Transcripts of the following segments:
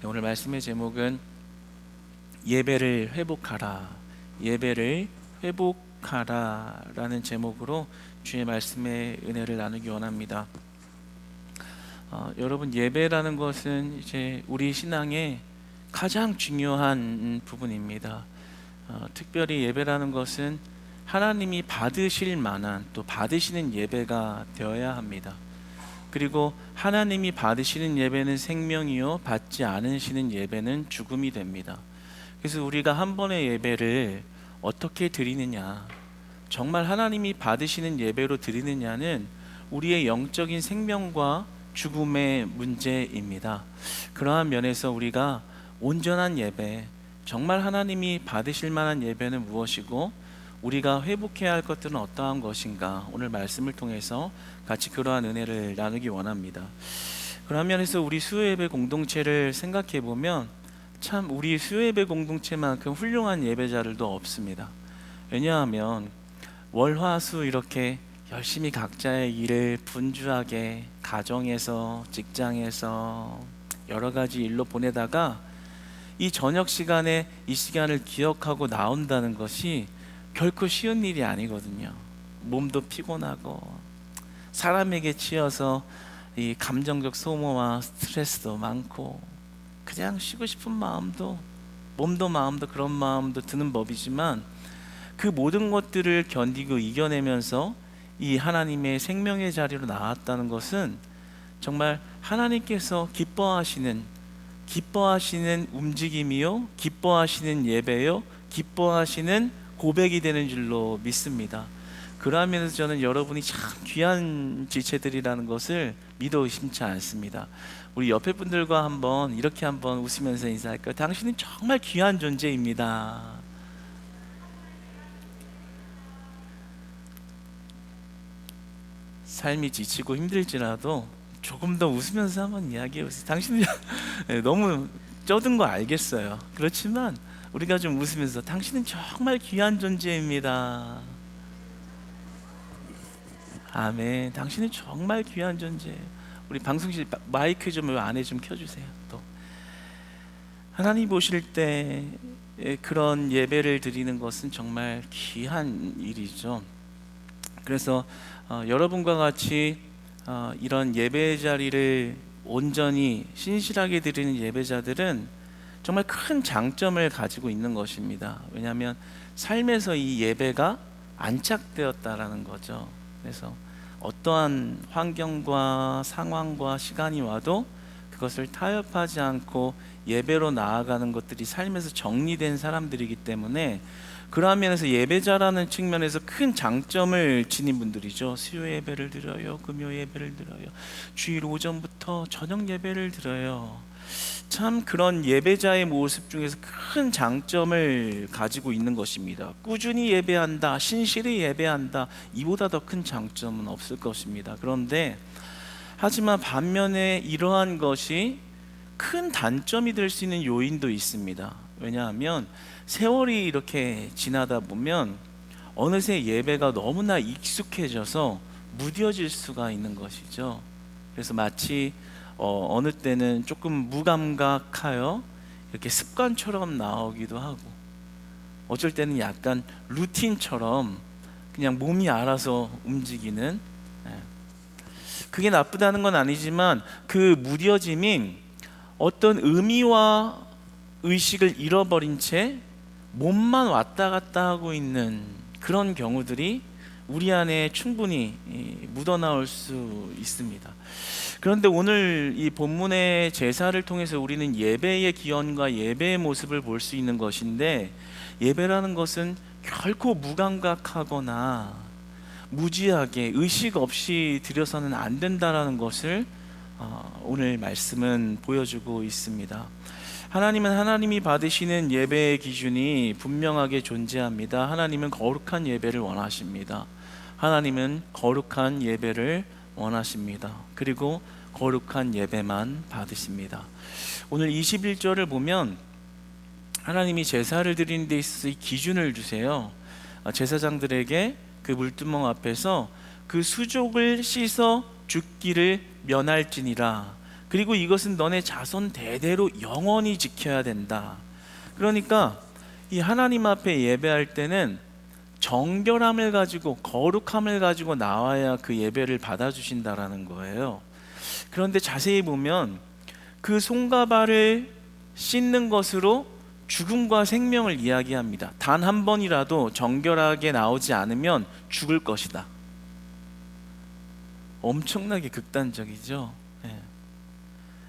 오늘 말씀의 제목은 예배를 회복하라, 예배를 회복하라 라는 제목으로 주의 말씀의 은혜를 나누기 원합니다. 여러분, 예배라는 것은 이제 우리 신앙의 가장 중요한 부분입니다. 특별히 예배라는 것은 하나님이 받으실 만한, 또 받으시는 예배가 되어야 합니다. 그리고 하나님이 받으시는 예배는 생명이요, 받지 않으시는 예배는 죽음이 됩니다. 그래서 우리가 한 번의 예배를 어떻게 드리느냐, 정말 하나님이 받으시는 예배로 드리느냐는 우리의 영적인 생명과 죽음의 문제입니다. 그러한 면에서 우리가 온전한 예배, 정말 하나님이 받으실 만한 예배는 무엇이고 우리가 회복해야 할 것들은 어떠한 것인가, 오늘 말씀을 통해서 같이 그러한 은혜를 나누기 원합니다. 그런 면에서 우리 수요예배 공동체를 생각해 보면 참 우리 수요예배 공동체만큼 훌륭한 예배자들도 없습니다. 왜냐하면 월화수 이렇게 열심히 각자의 일을 분주하게 가정에서, 직장에서 여러 가지 일로 보내다가 이 저녁 시간에 이 시간을 기억하고 나온다는 것이 결코 쉬운 일이 아니거든요. 몸도 피곤하고 사람에게 치여서 이 감정적 소모와 스트레스도 많고 그냥 쉬고 싶은 마음도, 몸도 마음도 그런 마음도 드는 법이지만 그 모든 것들을 견디고 이겨내면서 이 하나님의 생명의 자리로 나왔다는 것은 정말 하나님께서 기뻐하시는 움직임이요, 기뻐하시는 예배요, 기뻐하시는 고백이 되는 줄로 믿습니다. 그러면서 저는 여러분이 참 귀한 지체들이라는 것을 믿어 의심치 않습니다. 우리 옆에 분들과 이렇게 한번 웃으면서 인사할까요? 당신은 정말 귀한 존재입니다. 삶이 지치고 힘들지라도 조금 더 웃으면서 한번 이야기해 보세요. 당신은 너무 쩌든 거 알겠어요. 그렇지만 우리가 좀 웃으면서 당신은 정말 귀한 존재입니다. 아멘. 당신은 정말 귀한 존재예요. 우리 방송실 마이크 좀 안에 좀 켜주세요. 또 하나님 보실 때 그런 예배를 드리는 것은 정말 귀한 일이죠. 그래서 여러분과 같이 이런 예배 자리를 온전히 신실하게 드리는 예배자들은 정말 큰 장점을 가지고 있는 것입니다. 왜냐하면 삶에서 이 예배가 안착되었다라는 거죠. 그래서 어떠한 환경과 상황과 시간이 와도 그것을 타협하지 않고 예배로 나아가는 것들이 삶에서 정리된 사람들이기 때문에 그러한 면에서 예배자라는 측면에서 큰 장점을 지닌 분들이죠. 수요 예배를 드려요, 금요 예배를 드려요, 주일 오전부터 저녁 예배를 드려요. 참 그런 예배자의 모습 중에서 큰 장점을 가지고 있는 것입니다. 꾸준히 예배한다, 신실히 예배한다, 이보다 더 큰 장점은 없을 것입니다. 그런데 하지만 반면에 이러한 것이 큰 단점이 될 수 있는 요인도 있습니다. 왜냐하면 세월이 이렇게 지나다 보면 어느새 예배가 너무나 익숙해져서 무뎌질 수가 있는 것이죠. 그래서 마치 어느 때는 조금 무감각하여 이렇게 습관처럼 나오기도 하고, 어쩔 때는 약간 루틴처럼 그냥 몸이 알아서 움직이는, 그게 나쁘다는 건 아니지만 그 무뎌짐이 어떤 의미와 의식을 잃어버린 채 몸만 왔다 갔다 하고 있는 그런 경우들이 우리 안에 충분히 묻어나올 수 있습니다. 그런데 오늘 이 본문의 제사를 통해서 우리는 예배의 기원과 예배의 모습을 볼 수 있는 것인데, 예배라는 것은 결코 무감각하거나 무지하게 의식 없이 드려서는 안 된다라는 것을 오늘 말씀은 보여주고 있습니다. 하나님은 하나님이 받으시는 예배의 기준이 분명하게 존재합니다. 하나님은 거룩한 예배를 원하십니다. 하나님은 거룩한 예배를 원하십니다. 그리고 거룩한 예배만 받으십니다. 오늘 21절을 보면 하나님이 제사를 드리는 데 있어서 이 기준을 주세요. 제사장들에게 그 물두멍 앞에서 그 수족을 씻어 죽기를 면할지니라, 그리고 이것은 너네 자손 대대로 영원히 지켜야 된다. 그러니까 이 하나님 앞에 예배할 때는 정결함을 가지고 거룩함을 가지고 나와야 그 예배를 받아주신다라는 거예요. 그런데 자세히 보면 그 손과 발을 씻는 것으로 죽음과 생명을 이야기합니다. 단 한 번이라도 정결하게 나오지 않으면 죽을 것이다. 엄청나게 극단적이죠.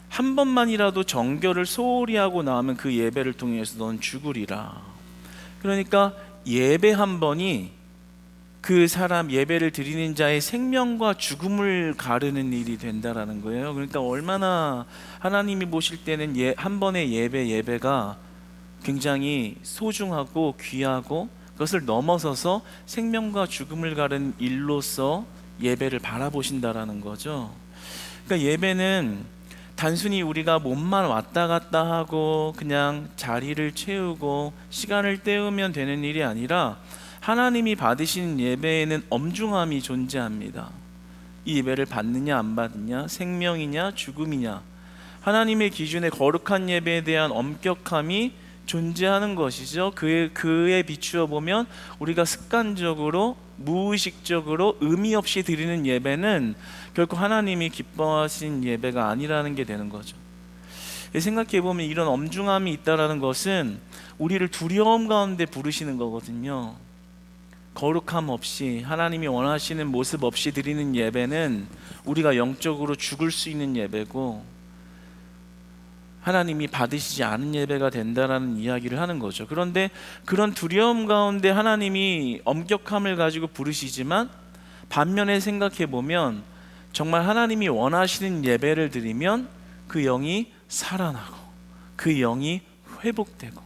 한 번만이라도 정결을 소홀히 하고 나오면 그 예배를 통해서 넌 죽으리라. 그러니까 예배 한 번이 그 사람, 예배를 드리는 자의 생명과 죽음을 가르는 일이 된다라는 거예요. 그러니까 얼마나 하나님이 보실 때는 한 번의 예배가 굉장히 소중하고 귀하고, 그것을 넘어서서 생명과 죽음을 가르는 일로서 예배를 바라보신다라는 거죠. 그러니까 예배는 단순히 우리가 몸만 왔다 갔다 하고 그냥 자리를 채우고 시간을 때우면 되는 일이 아니라 하나님이 받으시는 예배에는 엄중함이 존재합니다. 이 예배를 받느냐 안 받느냐, 생명이냐 죽음이냐, 하나님의 기준에 거룩한 예배에 대한 엄격함이 존재하는 것이죠. 그에 비추어 보면 우리가 습관적으로 무의식적으로 의미 없이 드리는 예배는 결코 하나님이 기뻐하신 예배가 아니라는 게 되는 거죠. 생각해 보면 이런 엄중함이 있다라는 것은 우리를 두려움 가운데 부르시는 거거든요. 거룩함 없이, 하나님이 원하시는 모습 없이 드리는 예배는 우리가 영적으로 죽을 수 있는 예배고 하나님이 받으시지 않은 예배가 된다라는 이야기를 하는 거죠. 그런데 그런 두려움 가운데 하나님이 엄격함을 가지고 부르시지만, 반면에 생각해 보면 정말 하나님이 원하시는 예배를 드리면 그 영이 살아나고 그 영이 회복되고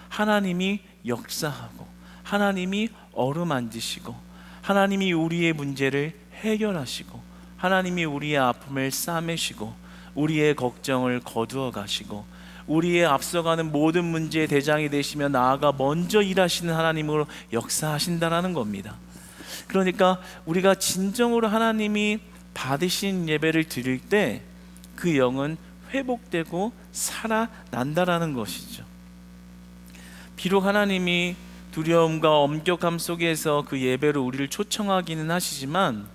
하나님이 역사하고 하나님이 어루만지시고 하나님이 우리의 문제를 해결하시고 하나님이 우리의 아픔을 싸매시고 우리의 걱정을 거두어 가시고 우리의 앞서가는 모든 문제의 대장이 되시며 나아가 먼저 일하시는 하나님으로 역사하신다라는 겁니다. 그러니까 우리가 진정으로 하나님이 받으신 예배를 드릴 때 그 영은 회복되고 살아난다라는 것이죠. 비록 하나님이 두려움과 엄격함 속에서 그 예배로 우리를 초청하기는 하시지만,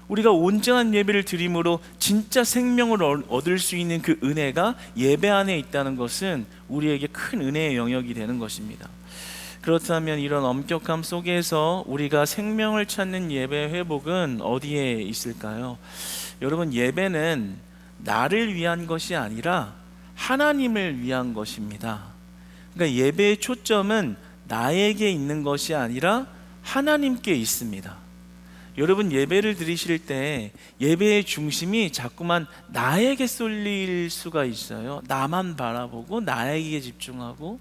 우리가 온전한 예배를 드림으로 진짜 생명을 얻을 수 있는 그 은혜가 예배 안에 있다는 것은 우리에게 큰 은혜의 영역이 되는 것입니다. 그렇다면 이런 엄격함 속에서 우리가 생명을 찾는 예배 회복은 어디에 있을까요? 여러분, 예배는 나를 위한 것이 아니라 하나님을 위한 것입니다. 그러니까 예배의 초점은 나에게 있는 것이 아니라 하나님께 있습니다. 여러분, 예배를 드리실 때 예배의 중심이 자꾸만 나에게 쏠릴 수가 있어요. 나만 바라보고 나에게 집중하고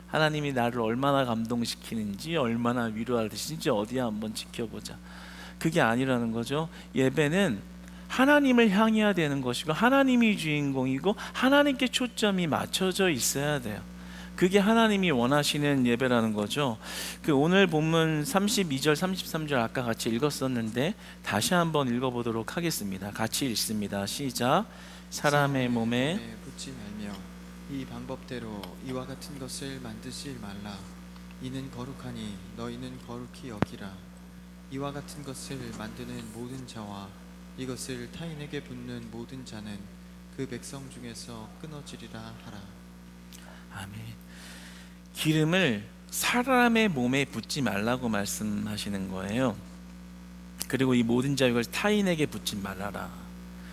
하나님이 나를 얼마나 감동시키는지, 얼마나 위로하시는지 어디 한번 지켜보자. 그게 아니라는 거죠. 예배는 하나님을 향해야 되는 것이고 하나님이 주인공이고 하나님께 초점이 맞춰져 있어야 돼요. 그게 하나님이 원하시는 예배라는 거죠. 오늘 본문 32절 33절 아까 같이 읽었었는데 다시 한번 읽어보도록 하겠습니다. 같이 읽습니다. 시작. 사람의 몸에 붙지 말며 이 방법대로 이와 같은 것을 만드지 말라. 이는 거룩하니 너희는 거룩히 여기라. 이와 같은 것을 만드는 모든 자와 이것을 타인에게 붓는 모든 자는 그 백성 중에서 끊어지리라 하라. 아멘. 기름을 사람의 몸에 붓지 말라고 말씀하시는 거예요. 그리고 이 모든 자, 이걸 타인에게 붓지 말라라.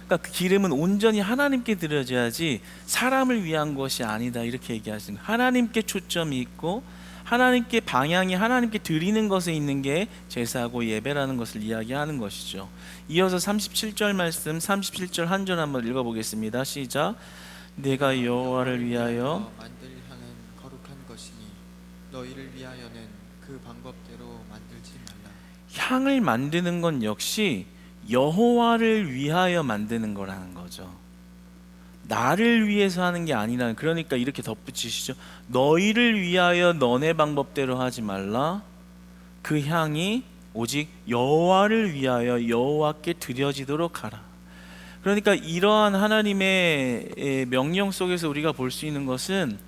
그러니까 그 기름은 온전히 하나님께 드려져야지 사람을 위한 것이 아니다, 이렇게 얘기하시는 거예요. 하나님께 초점이 있고 하나님께 방향이 하나님께 드리는 것에 있는 게 제사고 예배라는 것을 이야기하는 것이죠. 이어서 37절 말씀, 37절 한 절 한번 읽어보겠습니다. 시작. 내가 여호와를 위하여 만들 향은 거룩한 것이니 너희를 위하여는 그 방법대로 만들지 말라. 향을 만드는 건 역시 여호와를 위하여 만드는 거라는 거죠. 나를 위해서 하는 게 아니라는. 그러니까 이렇게 덧붙이시죠. 너희를 위하여 너네 방법대로 하지 말라. 그 향이 오직 여호와를 위하여 여호와께 드려지도록 하라. 그러니까 이러한 하나님의 명령 속에서 우리가 볼 수 있는 것은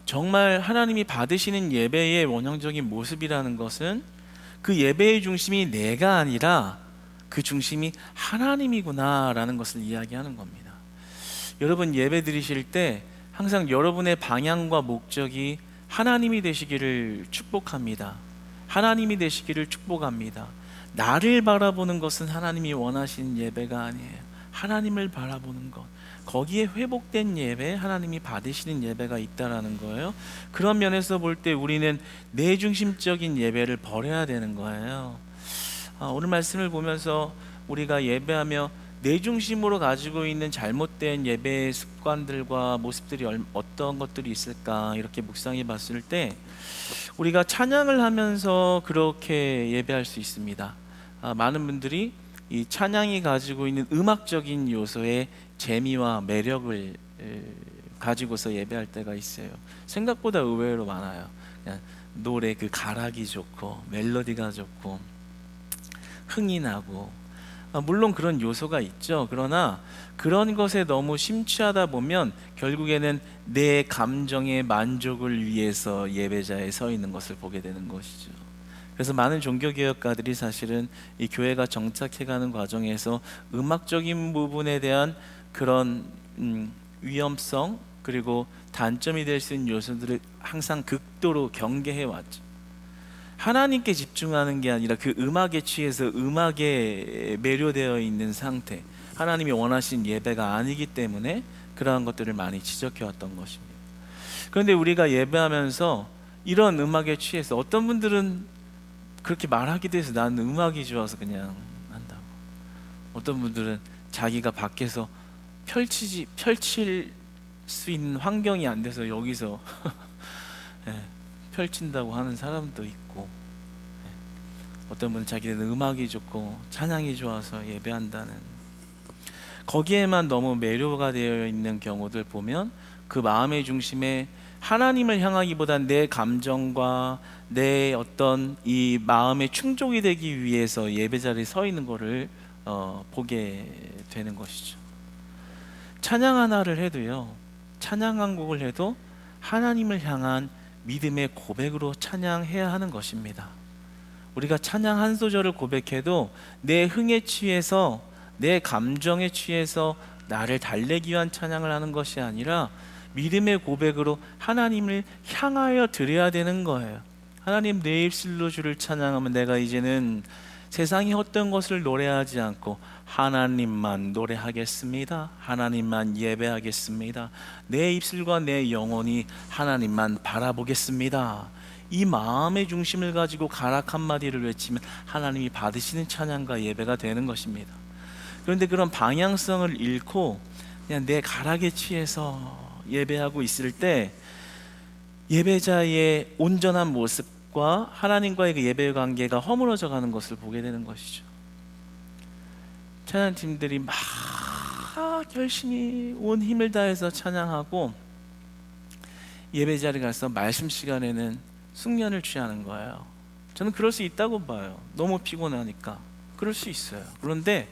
정말 하나님이 받으시는 예배의 원형적인 모습이라는 것은 그 예배의 중심이 내가 아니라 그 중심이 하나님이구나라는 것을 이야기하는 겁니다. 여러분 예배 드리실 때 항상 여러분의 방향과 목적이 하나님이 되시기를 축복합니다. 하나님이 되시기를 축복합니다. 나를 바라보는 것은 하나님이 원하시는 예배가 아니에요. 하나님을 바라보는 것, 거기에 회복된 예배, 하나님이 받으시는 예배가 있다라는 거예요. 그런 면에서 볼 때 우리는 내 중심적인 예배를 버려야 되는 거예요. 오늘 말씀을 보면서 우리가 예배하며 내 중심으로 가지고 있는 잘못된 예배의 습관들과 모습들이 어떤 것들이 있을까 이렇게 묵상해 봤을 때 우리가 찬양을 하면서 그렇게 예배할 수 있습니다. 많은 분들이 이 찬양이 가지고 있는 음악적인 요소의 재미와 매력을 가지고서 예배할 때가 있어요. 생각보다 의외로 많아요. 그냥 노래 그 가락이 좋고 멜로디가 좋고 흥이 나고 물론 그런 요소가 있죠. 그러나 그런 것에 너무 심취하다 보면 결국에는 내 감정의 만족을 위해서 예배자에 서 있는 것을 보게 되는 것이죠. 그래서 많은 종교개혁가들이 사실은 이 교회가 정착해가는 과정에서 음악적인 부분에 대한 그런 위험성 그리고 단점이 될 수 있는 요소들을 항상 극도로 경계해 왔죠. 하나님께 집중하는 게 아니라 그 음악에 취해서 음악에 매료되어 있는 상태, 하나님이 원하신 예배가 아니기 때문에 그러한 것들을 많이 지적해 왔던 것입니다. 그런데 우리가 예배하면서 이런 음악에 취해서 어떤 분들은 그렇게 말하기도 해서 나는 음악이 좋아서 그냥 한다고, 어떤 분들은 자기가 밖에서 펼칠 수 있는 환경이 안 돼서 여기서 펼친다고 하는 사람도 있고, 어떤 분은 자기는 음악이 좋고 찬양이 좋아서 예배한다는, 거기에만 너무 매료가 되어 있는 경우들 보면 그 마음의 중심에 하나님을 향하기보단 내 감정과 내 어떤 이 마음의 충족이 되기 위해서 예배 자리에 서 있는 것을 보게 되는 것이죠. 찬양 하나를 해도요, 찬양 한 곡을 해도 하나님을 향한 믿음의 고백으로 찬양해야 하는 것입니다. 우리가 찬양 한 소절을 고백해도 내 흥에 취해서 내 감정에 취해서 나를 달래기 위한 찬양을 하는 것이 아니라 믿음의 고백으로 하나님을 향하여 드려야 되는 거예요. 하나님, 내 입술로 주를 찬양하면 내가 이제는 세상이 헛된 것을 노래하지 않고 하나님만 노래하겠습니다. 하나님만 예배하겠습니다. 내 입술과 내 영혼이 하나님만 바라보겠습니다. 이 마음의 중심을 가지고 가락 한마디를 외치면 하나님이 받으시는 찬양과 예배가 되는 것입니다. 그런데 그런 방향성을 잃고 그냥 내 가락에 취해서 예배하고 있을 때 예배자의 온전한 모습과 하나님과의 그 예배 관계가 허물어져 가는 것을 보게 되는 것이죠. 찬양팀들이 막 열심히 온 힘을 다해서 찬양하고 예배 자리에 가서 말씀 시간에는 숙면을 취하는 거예요. 저는 그럴 수 있다고 봐요. 너무 피곤하니까 그럴 수 있어요. 그런데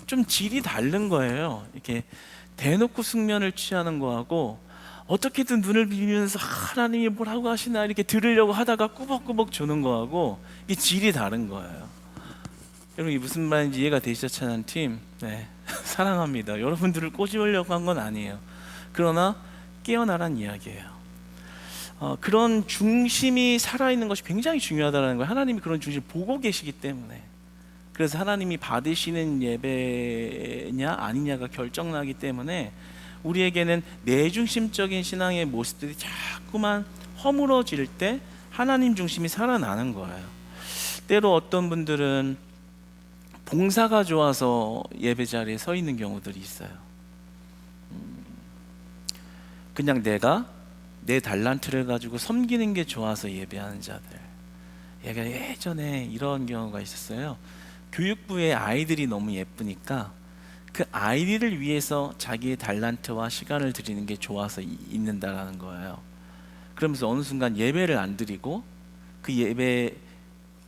좀 질이 다른 거예요. 이렇게 대놓고 숙면을 취하는 거하고 어떻게든 눈을 비비면서 하나님이 뭐라고 하시나 이렇게 들으려고 하다가 꾸벅꾸벅 주는 거하고 이게 질이 다른 거예요. 여러분, 이 무슨 말인지 이해가 되시죠? 찬양팀? 네, 사랑합니다. 여러분들을 꼬집으려고 한 건 아니에요. 그러나 깨어나란 이야기예요. 그런 중심이 살아있는 것이 굉장히 중요하다는 거예요. 하나님이 그런 중심을 보고 계시기 때문에. 그래서 하나님이 받으시는 예배냐 아니냐가 결정나기 때문에 우리에게는 내중심적인 신앙의 모습들이 자꾸만 허물어질 때 하나님 중심이 살아나는 거예요. 때로 어떤 분들은 봉사가 좋아서 예배 자리에 서 있는 경우들이 있어요. 그냥 내가 내 달란트를 가지고 섬기는 게 좋아서 예배하는 자들. 얘가 예전에 이런 경우가 있었어요. 교육부의 아이들이 너무 예쁘니까 그 아이들을 위해서 자기의 달란트와 시간을 드리는 게 좋아서 있는다라는 거예요. 그러면서 어느 순간 예배를 안 드리고 그 예배,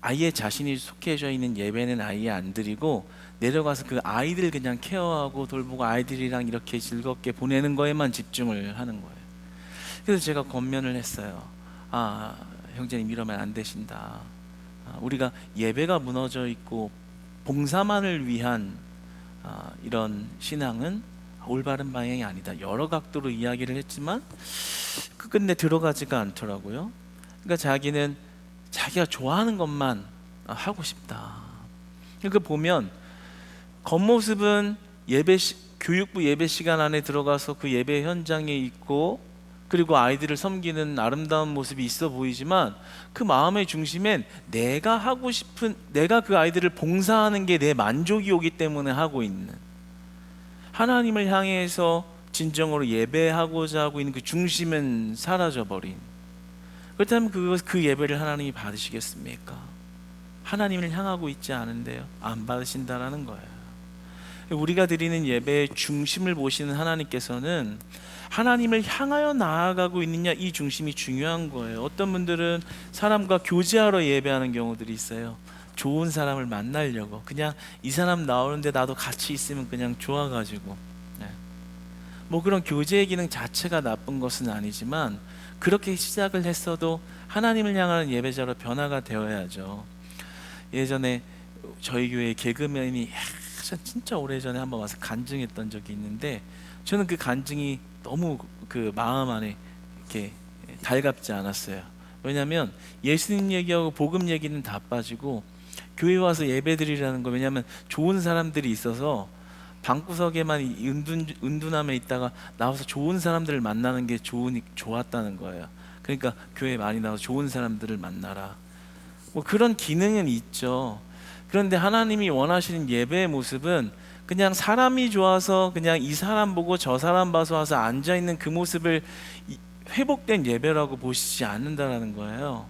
아예 자신이 속해져 있는 예배는 아예 안 드리고 내려가서 그 아이들 그냥 케어하고 돌보고 아이들이랑 이렇게 즐겁게 보내는 거에만 집중을 하는 거예요. 그래서 제가 권면을 했어요. 형제님 이러면 안 되신다. 우리가 예배가 무너져 있고 봉사만을 위한 이런 신앙은 올바른 방향이 아니다. 여러 각도로 이야기를 했지만 끝내 들어가지가 않더라고요. 그러니까 자기는 자기가 좋아하는 것만 하고 싶다. 그러니까 보면 겉모습은 교육부 예배 시간 안에 들어가서 그 예배 현장에 있고 그리고 아이들을 섬기는 아름다운 모습이 있어 보이지만 그 마음의 중심엔 내가 그 아이들을 봉사하는 게 내 만족이 오기 때문에 하고 있는, 하나님을 향해서 진정으로 예배하고자 하고 있는 그 중심은 사라져버린. 그렇다면 그 예배를 하나님이 받으시겠습니까? 하나님을 향하고 있지 않은데요, 안 받으신다라는 거예요. 우리가 드리는 예배의 중심을 보시는 하나님께서는 하나님을 향하여 나아가고 있느냐, 이 중심이 중요한 거예요. 어떤 분들은 사람과 교제하러 예배하는 경우들이 있어요. 좋은 사람을 만나려고, 그냥 이 사람 나오는데 나도 같이 있으면 그냥 좋아가지고. 뭐 그런 교제의 기능 자체가 나쁜 것은 아니지만 그렇게 시작을 했어도 하나님을 향하는 예배자로 변화가 되어야죠. 예전에 저희 교회 개그맨이 진짜 오래전에 한번 와서 간증했던 적이 있는데, 저는 그 간증이 너무 그 마음 안에 이렇게 달갑지 않았어요. 왜냐하면 예수님 얘기하고 복음 얘기는 다 빠지고 교회 와서 예배드리라는 거, 왜냐하면 좋은 사람들이 있어서 방구석에만 은둔함에 있다가 나와서 좋은 사람들을 만나는 게 좋았다는 거예요. 그러니까 교회 많이 나와서 좋은 사람들을 만나라, 뭐 그런 기능은 있죠. 그런데 하나님이 원하시는 예배의 모습은 그냥 사람이 좋아서 그냥 이 사람 보고 저 사람 봐서 와서 앉아있는 그 모습을 회복된 예배라고 보시지 않는다라는 거예요.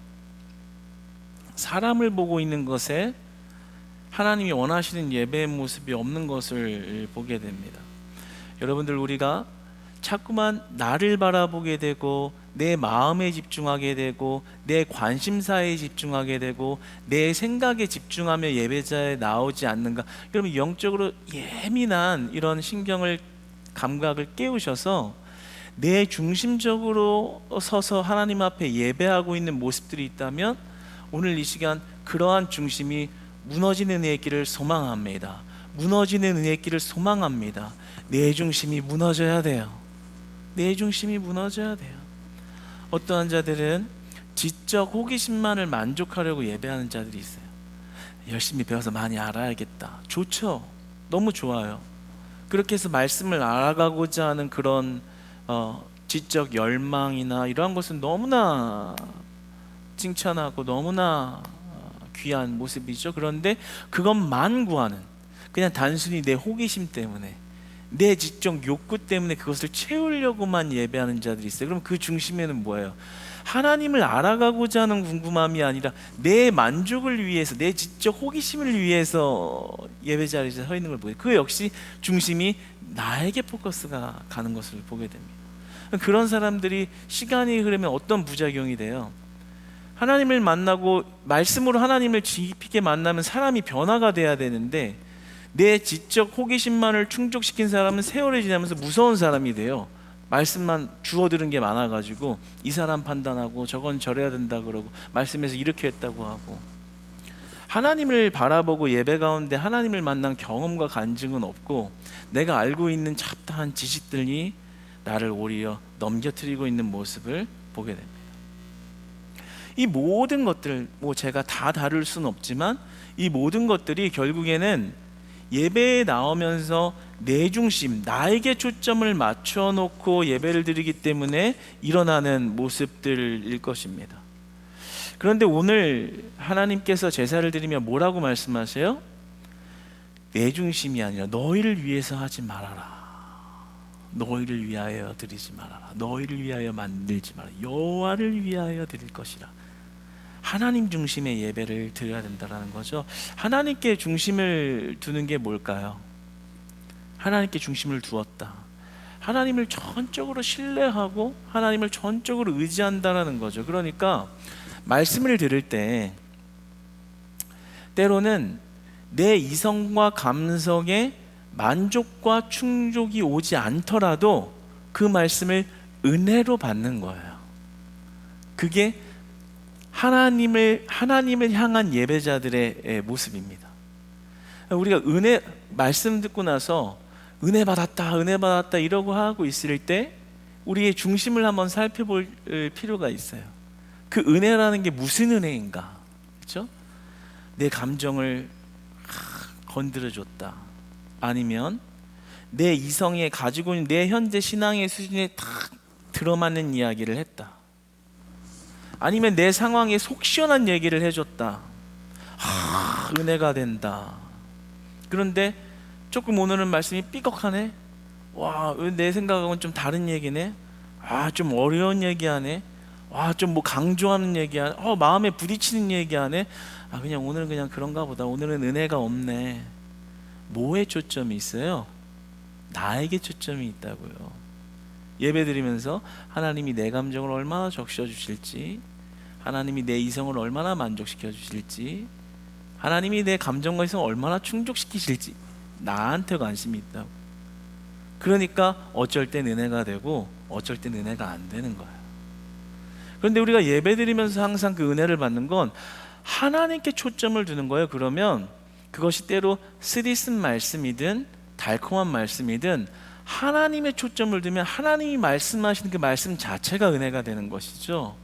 사람을 보고 있는 것에 하나님이 원하시는 예배의 모습이 없는 것을 보게 됩니다. 여러분들, 우리가 자꾸만 나를 바라보게 되고 내 마음에 집중하게 되고 내 관심사에 집중하게 되고 내 생각에 집중하며 예배자에 나오지 않는가? 여러분, 영적으로 예민한 이런 감각을 깨우셔서 내 중심적으로 서서 하나님 앞에 예배하고 있는 모습들이 있다면 오늘 이 시간 그러한 중심이 무너지는 은혜의 길을 소망합니다. 무너지는 은혜의 길을 소망합니다. 내 중심이 무너져야 돼요. 내 중심이 무너져야 돼요. 어떠한 자들은 지적 호기심만을 만족하려고 예배하는 자들이 있어요. 열심히 배워서 많이 알아야겠다. 좋죠. 너무 좋아요. 그렇게 해서 말씀을 알아가고자 하는 그런 지적 열망이나 이러한 것은 너무나 칭찬하고 너무나 귀한 모습이죠. 그런데 그것만 구하는, 그냥 단순히 내 호기심 때문에, 내 지적 욕구 때문에 그것을 채우려고만 예배하는 자들이 있어요. 그럼 그 중심에는 뭐예요? 하나님을 알아가고자 하는 궁금함이 아니라 내 만족을 위해서, 내 지적 호기심을 위해서 예배 자리에 서 있는 걸 보여요. 그 역시 중심이 나에게 포커스가 가는 것을 보게 됩니다. 그런 사람들이 시간이 흐르면 어떤 부작용이 돼요? 하나님을 만나고 말씀으로 하나님을 깊이 있게 만나면 사람이 변화가 돼야 되는데, 내 지적 호기심만을 충족시킨 사람은 세월이 지나면서 무서운 사람이 돼요. 말씀만 주워 들은 게 많아가지고 이 사람 판단하고 저건 저래야 된다 그러고 말씀에서 이렇게 했다고 하고, 하나님을 바라보고 예배 가운데 하나님을 만난 경험과 간증은 없고 내가 알고 있는 잡다한 지식들이 나를 오히려 넘겨뜨리고 있는 모습을 보게 됩니다. 이 모든 것들, 뭐 제가 다 다룰 수는 없지만 이 모든 것들이 결국에는 예배에 나오면서 내 중심, 나에게 초점을 맞춰놓고 예배를 드리기 때문에 일어나는 모습들일 것입니다. 그런데 오늘 하나님께서 제사를 드리며 뭐라고 말씀하세요? 내 중심이 아니라 너희를 위해서 하지 말아라. 너희를 위하여 드리지 말아라. 너희를 위하여 만들지 말아라. 여호와를 위하여 드릴 것이라. 하나님 중심의 예배를 드려야 된다는 거죠. 하나님께 중심을 두는 게 뭘까요? 하나님께 중심을 두었다. 하나님을 전적으로 신뢰하고 하나님을 전적으로 의지한다는 거죠. 그러니까 말씀을 들을 때 때로는 내 이성과 감성에 만족과 충족이 오지 않더라도 그 말씀을 은혜로 받는 거예요. 그게 하나님을 향한 예배자들의 모습입니다. 우리가 말씀 듣고 나서 은혜 받았다 이러고 하고 있을 때 우리의 중심을 한번 살펴볼 필요가 있어요. 그 은혜라는 게 무슨 은혜인가? 그렇죠? 내 감정을 건드려줬다. 아니면 내 이성에 가지고 있는 내 현재 신앙의 수준에 딱 들어맞는 이야기를 했다. 아니면 내 상황에 속 시원한 얘기를 해줬다. 은혜가 된다. 그런데 조금 오늘은 말씀이 삐걱하네. 와, 내 생각하고는 좀 다른 얘기네. 좀 어려운 얘기하네. 좀 뭐 강조하는 얘기하네. 마음에 부딪히는 얘기하네. 그냥 오늘은 그냥 그런가 보다. 오늘은 은혜가 없네. 뭐에 초점이 있어요? 나에게 초점이 있다고요. 예배 드리면서 하나님이 내 감정을 얼마나 적셔 주실지, 하나님이 내 이성을 얼마나 만족시켜 주실지, 하나님이 내 감정과 이성을 얼마나 충족시키실지 나한테 관심이 있다고. 그러니까 어쩔 땐 은혜가 되고 어쩔 땐 은혜가 안 되는 거예요. 그런데 우리가 예배 드리면서 항상 그 은혜를 받는 건 하나님께 초점을 두는 거예요. 그러면 그것이 때로 쓰디쓴 말씀이든 달콤한 말씀이든 하나님의 초점을 두면 하나님이 말씀하시는 그 말씀 자체가 은혜가 되는 것이죠.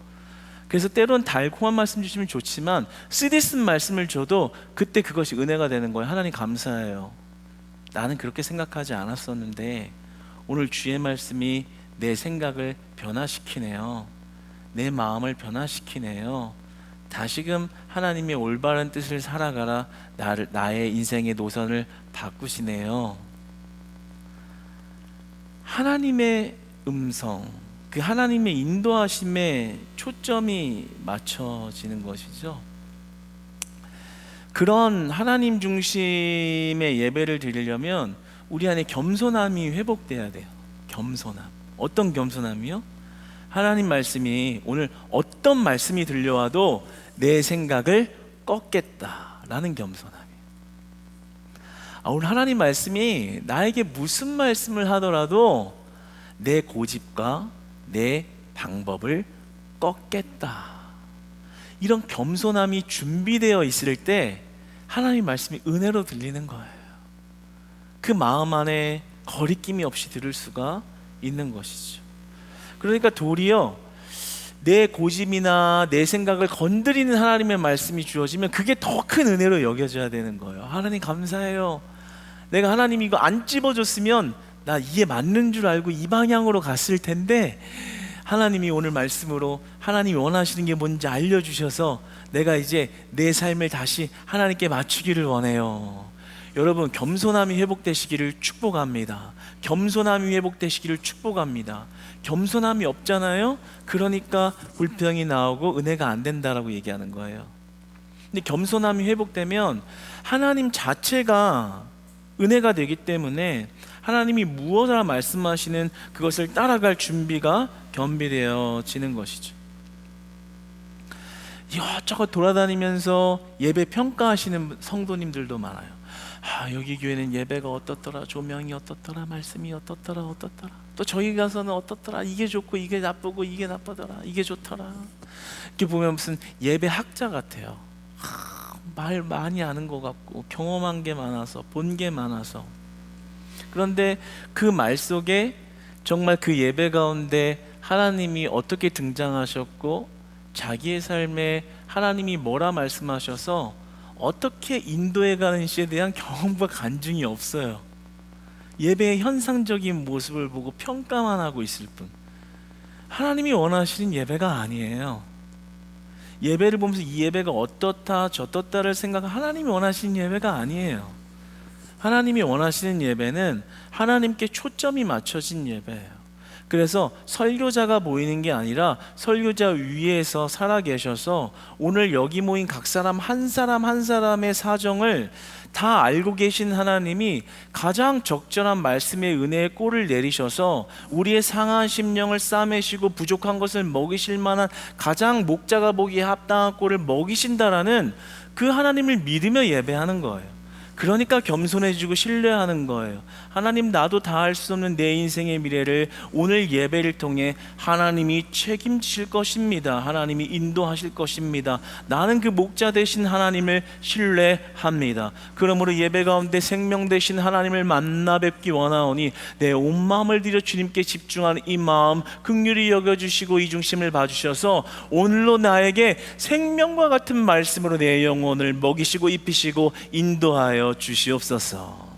그래서 때론 달콤한 말씀 주시면 좋지만 쓰디쓴 말씀을 줘도 그때 그것이 은혜가 되는 거예요. 하나님 감사해요. 나는 그렇게 생각하지 않았었는데 오늘 주의 말씀이 내 생각을 변화시키네요. 내 마음을 변화시키네요. 다시금 하나님의 올바른 뜻을 살아가라. 나의 인생의 노선을 바꾸시네요. 하나님의 음성, 그 하나님의 인도하심에 초점이 맞춰지는 것이죠. 그런 하나님 중심의 예배를 드리려면 우리 안에 겸손함이 회복돼야 돼요. 겸손함. 어떤 겸손함이요? 하나님 말씀이 오늘 어떤 말씀이 들려와도 내 생각을 꺾겠다라는 겸손함이에요. 오늘 하나님 말씀이 나에게 무슨 말씀을 하더라도 내 고집과 내 방법을 꺾겠다. 이런 겸손함이 준비되어 있을 때 하나님 말씀이 은혜로 들리는 거예요. 그 마음 안에 거리낌이 없이 들을 수가 있는 것이죠. 그러니까 도리어 내 고집이나 내 생각을 건드리는 하나님의 말씀이 주어지면 그게 더 큰 은혜로 여겨져야 되는 거예요. 하나님 감사해요. 내가 하나님 이거 안 찝어줬으면 나 이게 맞는 줄 알고 이 방향으로 갔을 텐데 하나님이 오늘 말씀으로 하나님이 원하시는 게 뭔지 알려주셔서 내가 이제 내 삶을 다시 하나님께 맞추기를 원해요. 여러분, 겸손함이 회복되시기를 축복합니다. 겸손함이 회복되시기를 축복합니다. 겸손함이 없잖아요. 그러니까 불평이 나오고 은혜가 안 된다라고 얘기하는 거예요. 근데 겸손함이 회복되면 하나님 자체가 은혜가 되기 때문에 하나님이 무엇을 말씀하시는 그것을 따라갈 준비가 겸비되어지는 것이죠. 이것저것 돌아다니면서 예배 평가하시는 성도님들도 많아요. 여기 교회는 예배가 어떻더라, 조명이 어떻더라, 말씀이 어떻더라. 또 저희 가서는 어떻더라, 이게 좋고 이게 나쁘고 이게 나쁘더라, 이게 좋더라. 이렇게 보면 무슨 예배 학자 같아요. 말 많이 아는 것 같고 경험한 게 많아서 본 게 많아서. 그런데 그 말 속에 정말 그 예배 가운데 하나님이 어떻게 등장하셨고 자기의 삶에 하나님이 뭐라 말씀하셔서 어떻게 인도해 가는지에 대한 경험과 간증이 없어요. 예배의 현상적인 모습을 보고 평가만 하고 있을 뿐. 하나님이 원하시는 예배가 아니에요. 예배를 보면서 이 예배가 어떻다 저떻다를 생각하는 하나님이 원하시는 예배가 아니에요. 하나님이 원하시는 예배는 하나님께 초점이 맞춰진 예배예요. 그래서 설교자가 보이는 게 아니라 설교자 위에서 살아계셔서 오늘 여기 모인 각 사람 한 사람의 사정을 다 알고 계신 하나님이 가장 적절한 말씀의 은혜의 꼴을 내리셔서 우리의 상한 심령을 싸매시고 부족한 것을 먹이실 만한 가장 목자가 보기에 합당한 꼴을 먹이신다라는 그 하나님을 믿으며 예배하는 거예요. 그러니까 겸손해지고 신뢰하는 거예요. 하나님, 나도 다 할 수 없는 내 인생의 미래를 오늘 예배를 통해 하나님이 책임지실 것입니다. 하나님이 인도하실 것입니다. 나는 그 목자 되신 하나님을 신뢰합니다. 그러므로 예배 가운데 생명 되신 하나님을 만나 뵙기 원하오니 내 온 마음을 들여 주님께 집중하는 이 마음 긍휼히 여겨주시고 이 중심을 봐주셔서 오늘로 나에게 생명과 같은 말씀으로 내 영혼을 먹이시고 입히시고 인도하여 주시옵소서.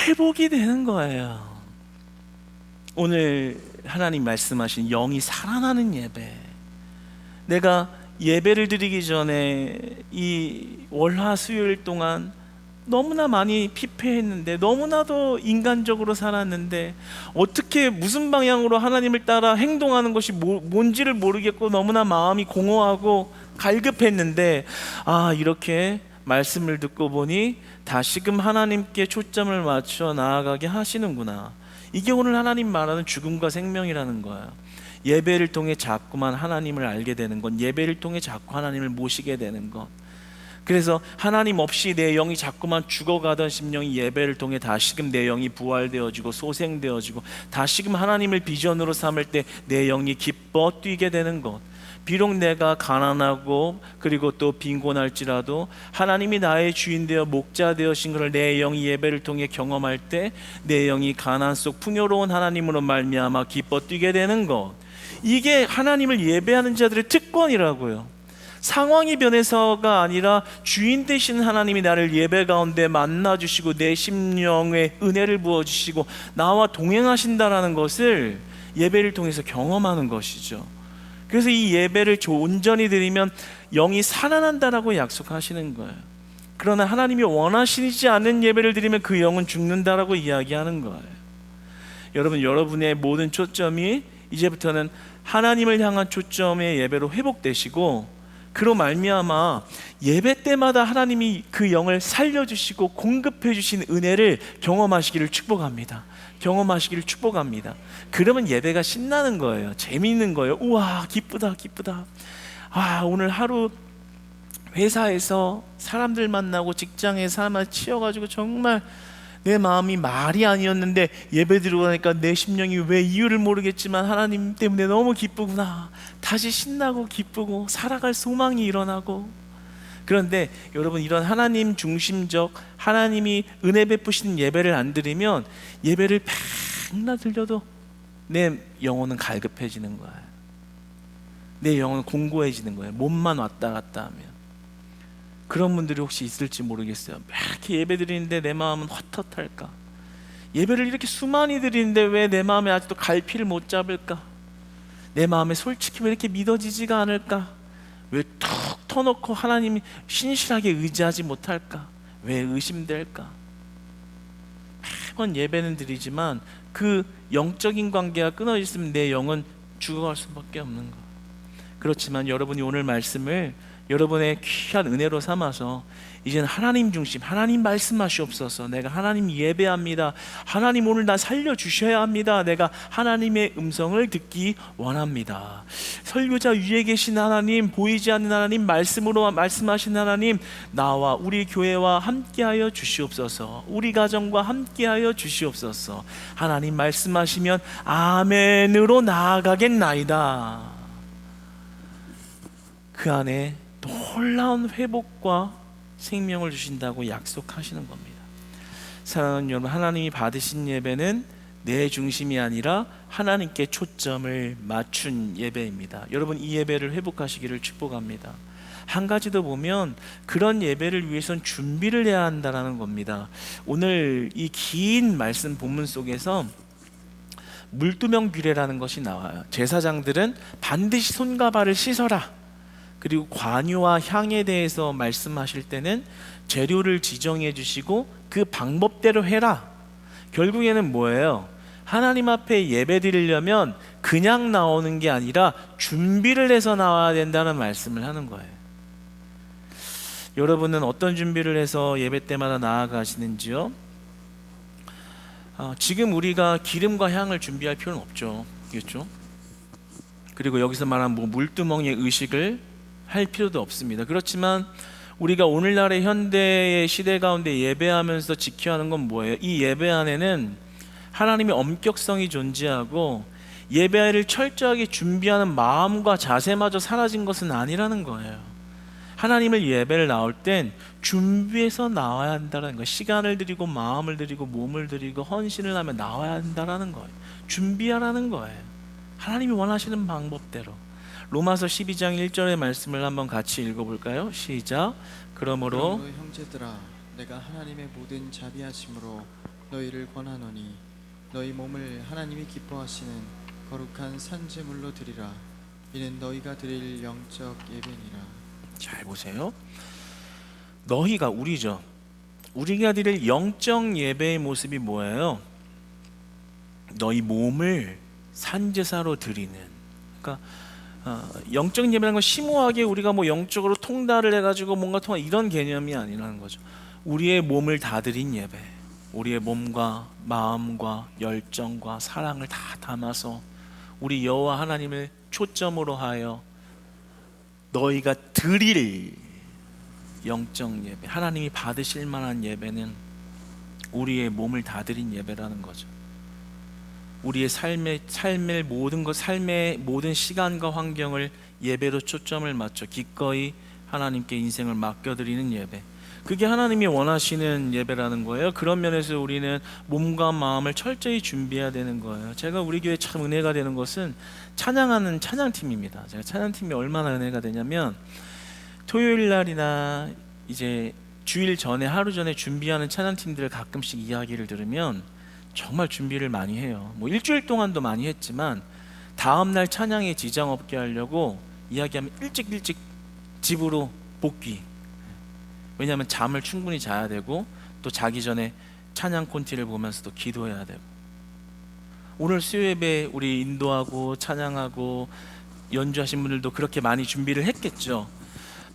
회복이 되는 거예요. 오늘 하나님 말씀하신 영이 살아나는 예배, 내가 예배를 드리기 전에 이 월화 수요일 동안 너무나 많이 피폐했는데, 너무나도 인간적으로 살았는데 어떻게 무슨 방향으로 하나님을 따라 행동하는 것이 뭔지를 모르겠고 너무나 마음이 공허하고 갈급했는데, 이렇게 말씀을 듣고 보니 다시금 하나님께 초점을 맞춰 나아가게 하시는구나. 이게 오늘 하나님 말하는 죽음과 생명이라는 거예요. 예배를 통해 자꾸만 하나님을 알게 되는 것, 예배를 통해 자꾸 하나님을 모시게 되는 것. 그래서 하나님 없이 내 영이 자꾸만 죽어가던 심령이 예배를 통해 다시금 내 영이 부활되어지고 소생되어지고 다시금 하나님을 비전으로 삼을 때 내 영이 기뻐 뛰게 되는 것. 비록 내가 가난하고 그리고 또 빈곤할지라도 하나님이 나의 주인 되어 목자 되어신 것을 내 영이 예배를 통해 경험할 때 내 영이 가난 속 풍요로운 하나님으로 말미암아 기뻐 뛰게 되는 것. 이게 하나님을 예배하는 자들의 특권이라고요. 상황이 변해서가 아니라 주인 되신 하나님이 나를 예배 가운데 만나주시고 내 심령에 은혜를 부어주시고 나와 동행하신다라는 것을 예배를 통해서 경험하는 것이죠. 그래서 이 예배를 온전히 드리면 영이 살아난다라고 약속하시는 거예요. 그러나 하나님이 원하시지 않는 예배를 드리면 그 영은 죽는다라고 이야기하는 거예요. 여러분의 모든 초점이 이제부터는 하나님을 향한 초점의 예배로 회복되시고, 그로 말미암아 예배 때마다 하나님이 그 영을 살려주시고 공급해 주신 은혜를 경험하시기를 축복합니다. 경험하시기를 축복합니다. 그러면 예배가 신나는 거예요. 재미있는 거예요. 우와, 기쁘다 기쁘다. 오늘 하루 회사에서 사람들 만나고 직장에 사람을 치여가지고 정말 내 마음이 말이 아니었는데 예배 드리고 나니까 내 심령이 왜 이유를 모르겠지만 하나님 때문에 너무 기쁘구나. 다시 신나고 기쁘고 살아갈 소망이 일어나고. 그런데 여러분, 이런 하나님 중심적 하나님이 은혜 베푸시는 예배를 안 드리면 예배를 맨날 들려도 내 영혼은 갈급해지는 거예요. 내 영혼은 공고해지는 거예요. 몸만 왔다 갔다 하면. 그런 분들이 혹시 있을지 모르겠어요. 이렇게 예배 드리는데 내 마음은 헛헛할까? 예배를 이렇게 수많이 드리는데 왜 내 마음에 아직도 갈피를 못 잡을까? 내 마음에 솔직히 왜 이렇게 믿어지지가 않을까? 왜 툭 터놓고 하나님이 신실하게 의지하지 못할까? 왜 의심될까? 매번 예배는 드리지만 그 영적인 관계가 끊어져 있으면 내 영은 죽어갈 수밖에 없는 거. 그렇지만 여러분이 오늘 말씀을 여러분의 귀한 은혜로 삼아서 이제는 하나님 중심, 하나님 말씀하시옵소서. 내가 하나님 예배합니다. 하나님 오늘 나 살려주셔야 합니다. 내가 하나님의 음성을 듣기 원합니다. 설교자 위에 계신 하나님, 보이지 않는 하나님, 말씀으로 말씀하신 하나님, 나와 우리 교회와 함께하여 주시옵소서. 우리 가정과 함께하여 주시옵소서. 하나님 말씀하시면 아멘으로 나아가겠나이다. 그 안에 놀라운 회복과 생명을 주신다고 약속하시는 겁니다. 사랑하는 여러분, 하나님이 받으신 예배는 내 중심이 아니라 하나님께 초점을 맞춘 예배입니다. 여러분, 이 예배를 회복하시기를 축복합니다. 한 가지 더 보면 그런 예배를 위해선 준비를 해야 한다는 겁니다. 오늘 이 긴 말씀 본문 속에서 물두명 규례라는 것이 나와요. 제사장들은 반드시 손과 발을 씻어라. 그리고 관유와 향에 대해서 말씀하실 때는 재료를 지정해 주시고 그 방법대로 해라. 결국에는 뭐예요? 하나님 앞에 예배 드리려면 그냥 나오는 게 아니라 준비를 해서 나와야 된다는 말씀을 하는 거예요. 여러분은 어떤 준비를 해서 예배 때마다 나아가시는지요? 지금 우리가 기름과 향을 준비할 필요는 없죠. 그렇죠? 그리고 여기서 말한 물두멍의 의식을 할 필요도 없습니다. 그렇지만 우리가 오늘날의 현대의 시대 가운데 예배하면서 지켜야 하는 건 뭐예요? 이 예배 안에는 하나님의 엄격성이 존재하고 예배를 철저하게 준비하는 마음과 자세마저 사라진 것은 아니라는 거예요. 하나님을 예배를 나올 땐 준비해서 나와야 한다는 거예요. 시간을 들이고 마음을 들이고 몸을 들이고 헌신을 하며 나와야 한다는 거예요. 준비하라는 거예요. 하나님이 원하시는 방법대로. 로마서 12장 1절의 말씀을 한번 같이 읽어볼까요? 시작. 그러므로 형제들아, 내가 하나님의 모든 자비하심으로 너희를 권하노니 너희 몸을 하나님이 기뻐하시는 거룩한 산제물로 드리라. 이는 너희가 드릴 영적 예배니라. 잘 보세요. 너희가, 우리죠. 우리가 드릴 영적 예배의 모습이 뭐예요? 너희 몸을 산제사로 드리는. 그러니까 영적 예배라는 건 심오하게 우리가 뭐 영적으로 통달을 해가지고 뭔가 이런 개념이 아니라는 거죠. 우리의 몸을 다 드린 예배, 우리의 몸과 마음과 열정과 사랑을 다 담아서 우리 여호와 하나님을 초점으로 하여 너희가 드릴 영적 예배, 하나님이 받으실 만한 예배는 우리의 몸을 다 드린 예배라는 거죠. 우리의 삶의 모든 것, 삶의 모든 시간과 환경을 예배로 초점을 맞춰 기꺼이 하나님께 인생을 맡겨드리는 예배, 그게 하나님이 원하시는 예배라는 거예요. 그런 면에서 우리는 몸과 마음을 철저히 준비해야 되는 거예요. 제가 우리 교회 참 은혜가 되는 것은 찬양하는 찬양팀입니다. 제가 찬양팀이 얼마나 은혜가 되냐면, 토요일 날이나 이제 주일 전에, 하루 전에 준비하는 찬양팀들을 가끔씩 이야기를 들으면 정말 준비를 많이 해요. 뭐 일주일 동안도 많이 했지만 다음날 찬양에 지장 없게 하려고 이야기하면 일찍 집으로 복귀. 왜냐하면 잠을 충분히 자야 되고 또 자기 전에 찬양 콘티를 보면서도 기도해야 되고. 오늘 수요예배 우리 인도하고 찬양하고 연주하신 분들도 그렇게 많이 준비를 했겠죠.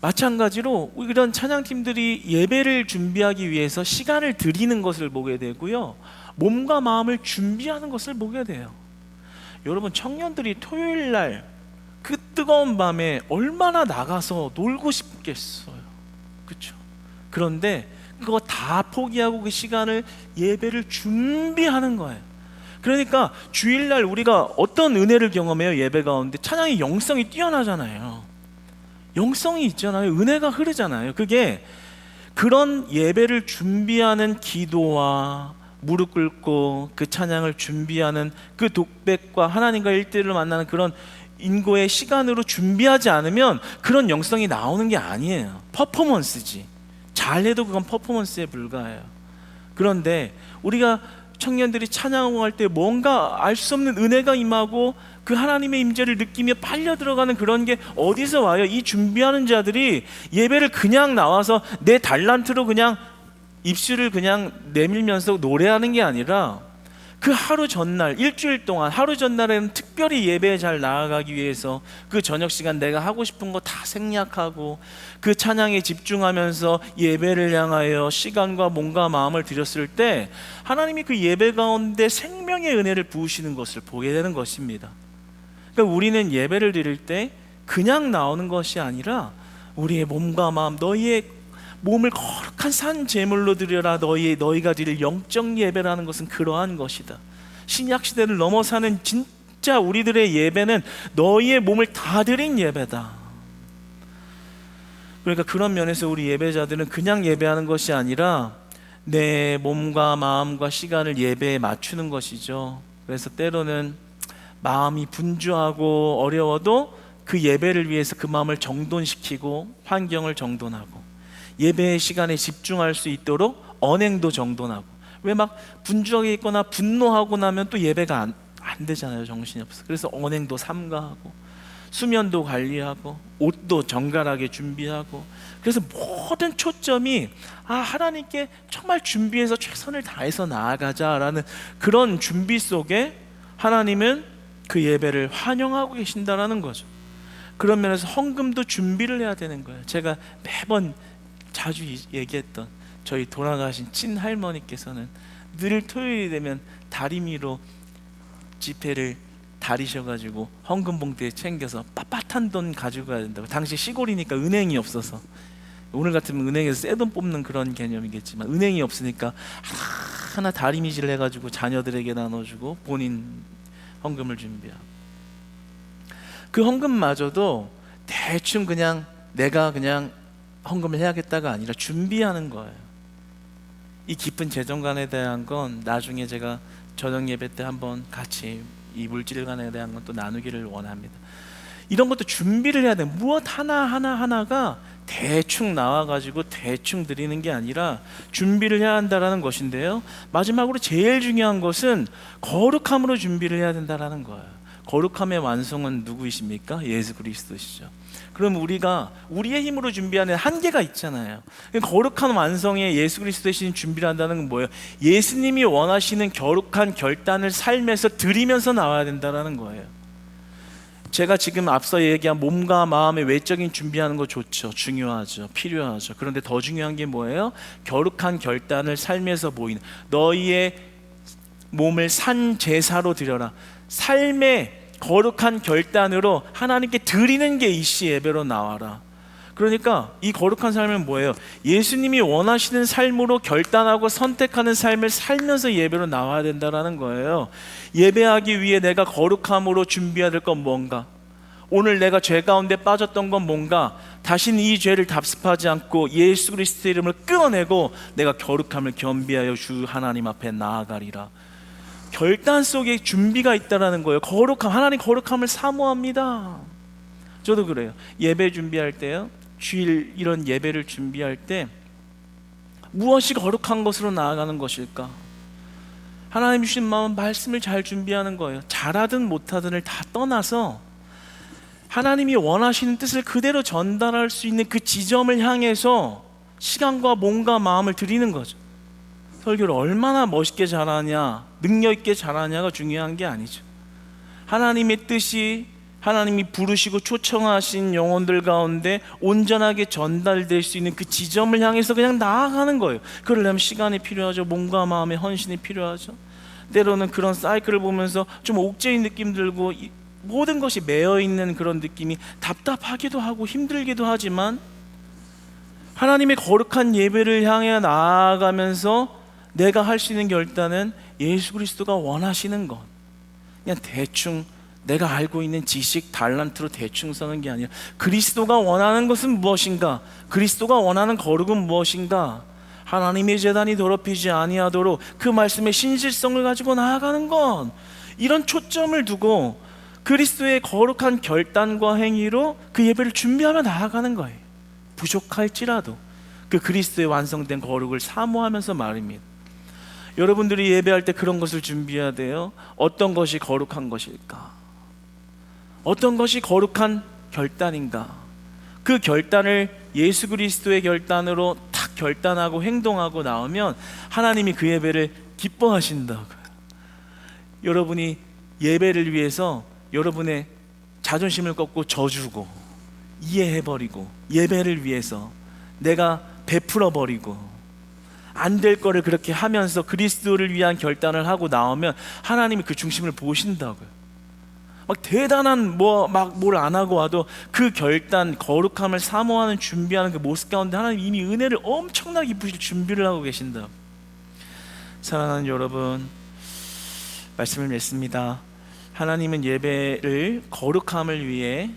마찬가지로 이런 찬양팀들이 예배를 준비하기 위해서 시간을 들이는 것을 보게 되고요, 몸과 마음을 준비하는 것을 보게 돼요. 여러분, 청년들이 토요일 날 그 뜨거운 밤에 얼마나 나가서 놀고 싶겠어요. 그렇죠? 그런데 그거 다 포기하고 그 시간을 예배를 준비하는 거예요. 그러니까 주일날 우리가 어떤 은혜를 경험해요? 예배 가운데 찬양의 영성이 뛰어나잖아요. 영성이 있잖아요. 은혜가 흐르잖아요. 그게 그런 예배를 준비하는 기도와 무릎 꿇고 그 찬양을 준비하는 그 독백과 하나님과 일대일로 만나는 그런 인고의 시간으로 준비하지 않으면 그런 영성이 나오는 게 아니에요. 퍼포먼스지. 잘해도 그건 퍼포먼스에 불과해요. 그런데 우리가 청년들이 찬양할 때 뭔가 알 수 없는 은혜가 임하고 그 하나님의 임재를 느끼며 빨려 들어가는 그런 게 어디서 와요? 이 준비하는 자들이 예배를 그냥 나와서 내 달란트로 그냥 입술을 그냥 내밀면서 노래하는 게 아니라 그 하루 전날, 일주일 동안 하루 전날에는 특별히 예배에 잘 나아가기 위해서 그 저녁 시간 내가 하고 싶은 거 다 생략하고 그 찬양에 집중하면서 예배를 향하여 시간과 몸과 마음을 들였을 때 하나님이 그 예배 가운데 생명의 은혜를 부으시는 것을 보게 되는 것입니다. 그러니까 우리는 예배를 드릴 때 그냥 나오는 것이 아니라 우리의 몸과 마음, 너희의 몸을 거룩한 산 제물로 드려라. 너희가 드릴 영적 예배라는 것은 그러한 것이다. 신약 시대를 넘어서는 진짜 우리들의 예배는 너희의 몸을 다 드린 예배다. 그러니까 그런 면에서 우리 예배자들은 그냥 예배하는 것이 아니라 내 몸과 마음과 시간을 예배에 맞추는 것이죠. 그래서 때로는 마음이 분주하고 어려워도 그 예배를 위해서 그 마음을 정돈시키고 환경을 정돈하고 예배의 시간에 집중할 수 있도록 언행도 정돈하고. 왜 막 분주하게 있거나 분노하고 나면 또 예배가 안 되잖아요. 정신이 없어. 그래서 언행도 삼가하고 수면도 관리하고 옷도 정갈하게 준비하고. 그래서 모든 초점이 하나님께 정말 준비해서 최선을 다해서 나아가자라는 그런 준비 속에 하나님은 그 예배를 환영하고 계신다라는 거죠. 그런 면에서 헌금도 준비를 해야 되는 거예요. 제가 매번 자주 얘기했던 저희 돌아가신 친할머니께서는 늘 토요일이 되면 다리미로 지폐를 다리셔가지고 헌금 봉투에 챙겨서 빳빳한 돈 가지고 가야 된다고. 당시 시골이니까 은행이 없어서 오늘 같으면 은행에서 새 돈 뽑는 그런 개념이겠지만 은행이 없으니까 하나 다리미질 해가지고 자녀들에게 나눠주고 본인 헌금을 준비하고, 그 헌금마저도 대충 그냥 내가 그냥 헌금을 해야겠다가 아니라 준비하는 거예요. 이 깊은 재정관에 대한 건 나중에 제가 저녁 예배 때 한번 같이 이 물질관에 대한 건 또 나누기를 원합니다. 이런 것도 준비를 해야 돼요. 무엇 하나가 대충 나와가지고 대충 드리는 게 아니라 준비를 해야 한다는 것인데요, 마지막으로 제일 중요한 것은 거룩함으로 준비를 해야 된다는 거예요. 거룩함의 완성은 누구이십니까? 예수 그리스도시죠. 그럼 우리가 우리의 힘으로 준비하는 한계가 있잖아요. 거룩한 완성에 예수 그리스도의 신 준비를 한다는 건 뭐예요? 예수님이 원하시는 거룩한 결단을 삶에서 드리면서 나와야 된다는 거예요. 제가 지금 앞서 얘기한 몸과 마음의 외적인 준비하는 거 좋죠. 중요하죠. 필요하죠. 그런데 더 중요한 게 뭐예요? 거룩한 결단을 삶에서 보이는, 너희의 몸을 산 제사로 드려라. 삶의 거룩한 결단으로 하나님께 드리는 게 이시 예배로 나와라. 그러니까 이 거룩한 삶은 뭐예요? 예수님이 원하시는 삶으로 결단하고 선택하는 삶을 살면서 예배로 나와야 된다는 거예요. 예배하기 위해 내가 거룩함으로 준비해야 될 건 뭔가? 오늘 내가 죄 가운데 빠졌던 건 뭔가? 다시는 이 죄를 답습하지 않고 예수 그리스도의 이름을 끊어내고 내가 거룩함을 겸비하여 주 하나님 앞에 나아가리라. 결단 속에 준비가 있다라는 거예요. 거룩함, 하나님 거룩함을 사모합니다. 저도 그래요. 예배 준비할 때요, 주일 이런 예배를 준비할 때 무엇이 거룩한 것으로 나아가는 것일까? 하나님 주신 마음, 말씀을 잘 준비하는 거예요. 잘하든 못하든을 다 떠나서 하나님이 원하시는 뜻을 그대로 전달할 수 있는 그 지점을 향해서 시간과 몸과 마음을 드리는 거죠. 설교를 얼마나 멋있게 잘하냐, 능력 있게 잘하냐가 중요한 게 아니죠. 하나님의 뜻이, 하나님이 부르시고 초청하신 영혼들 가운데 온전하게 전달될 수 있는 그 지점을 향해서 그냥 나아가는 거예요. 그러려면 시간이 필요하죠. 몸과 마음의 헌신이 필요하죠. 때로는 그런 사이클을 보면서 좀 옥죄인 느낌 들고 모든 것이 매여있는 그런 느낌이 답답하기도 하고 힘들기도 하지만, 하나님의 거룩한 예배를 향해 나아가면서 내가 할 수 있는 결단은 예수 그리스도가 원하시는 것, 그냥 대충 내가 알고 있는 지식, 달란트로 대충 서는 게 아니라 그리스도가 원하는 것은 무엇인가? 그리스도가 원하는 거룩은 무엇인가? 하나님의 제단이 더럽히지 아니하도록 그 말씀의 신실성을 가지고 나아가는 것, 이런 초점을 두고 그리스도의 거룩한 결단과 행위로 그 예배를 준비하며 나아가는 거예요. 부족할지라도 그 그리스도의 완성된 거룩을 사모하면서 말입니다. 여러분들이 예배할 때 그런 것을 준비해야 돼요. 어떤 것이 거룩한 것일까? 어떤 것이 거룩한 결단인가? 그 결단을 예수 그리스도의 결단으로 탁 결단하고 행동하고 나오면 하나님이 그 예배를 기뻐하신다고요. 여러분이 예배를 위해서 여러분의 자존심을 꺾고 져주고 이해해버리고, 예배를 위해서 내가 베풀어버리고 안 될 거를 그렇게 하면서 그리스도를 위한 결단을 하고 나오면 하나님이 그 중심을 보신다고요. 막 대단한 뭘 안 하고 와도 그 결단, 거룩함을 사모하는 준비하는 그 모습 가운데 하나님 이미 은혜를 엄청나게 입으실 준비를 하고 계신다. 사랑하는 여러분, 말씀을 맺습니다. 하나님은 예배를 거룩함을 위해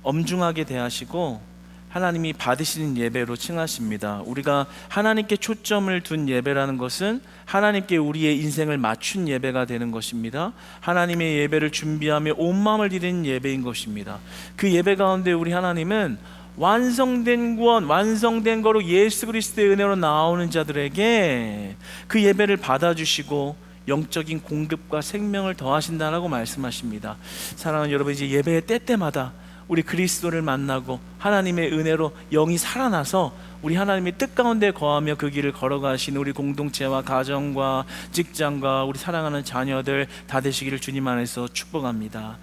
엄중하게 대하시고 하나님이 받으시는 예배로 칭하십니다. 우리가 하나님께 초점을 둔 예배라는 것은 하나님께 우리의 인생을 맞춘 예배가 되는 것입니다. 하나님의 예배를 준비하며 온 마음을 드리는 예배인 것입니다. 그 예배 가운데 우리 하나님은 완성된 구원, 완성된 거로 예수 그리스도의 은혜로 나오는 자들에게 그 예배를 받아주시고 영적인 공급과 생명을 더하신다라고 말씀하십니다. 사랑하는 여러분, 이제 예배의 때때마다 우리 그리스도를 만나고 하나님의 은혜로 영이 살아나서 우리 하나님의 뜻 가운데 거하며 그 길을 걸어가신 우리 공동체와 가정과 직장과 우리 사랑하는 자녀들 다 되시기를 주님 안에서 축복합니다.